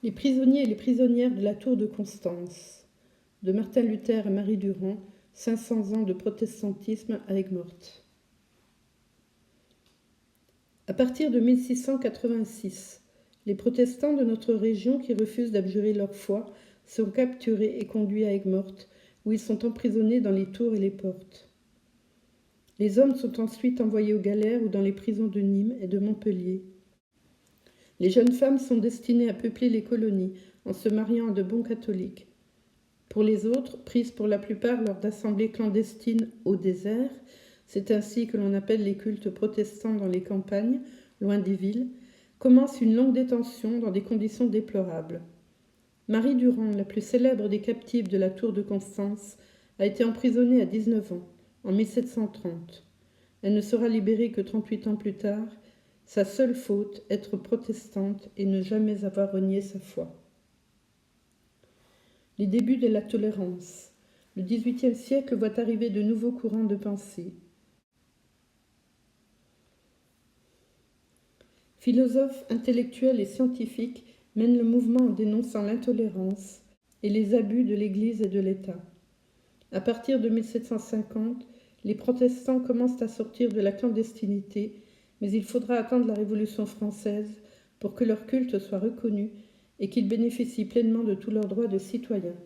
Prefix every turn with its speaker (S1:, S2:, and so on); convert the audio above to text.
S1: Les prisonniers et les prisonnières de la tour de Constance, de Martin Luther et Marie Durand, 500 ans de protestantisme à Aigues-Mortes. À partir de 1686, les protestants de notre région qui refusent d'abjurer leur foi sont capturés et conduits à Aigues-Mortes, où ils sont emprisonnés dans les tours et les portes. Les hommes sont ensuite envoyés aux galères ou dans les prisons de Nîmes et de Montpellier. Les jeunes femmes sont destinées à peupler les colonies en se mariant à de bons catholiques. Pour les autres, prises pour la plupart lors d'assemblées clandestines au désert, c'est ainsi que l'on appelle les cultes protestants dans les campagnes, loin des villes, commence une longue détention dans des conditions déplorables. Marie Durand, la plus célèbre des captives de la tour de Constance, a été emprisonnée à 19 ans, en 1730. Elle ne sera libérée que 38 ans plus tard, sa seule faute, être protestante et ne jamais avoir renié sa foi. Les débuts de la tolérance. Le XVIIIe siècle voit arriver de nouveaux courants de pensée. Philosophes, intellectuels et scientifiques mènent le mouvement en dénonçant l'intolérance et les abus de l'Église et de l'État. À partir de 1750, les protestants commencent à sortir de la clandestinité, mais il faudra attendre la Révolution française pour que leur culte soit reconnu et qu'ils bénéficient pleinement de tous leurs droits de citoyens.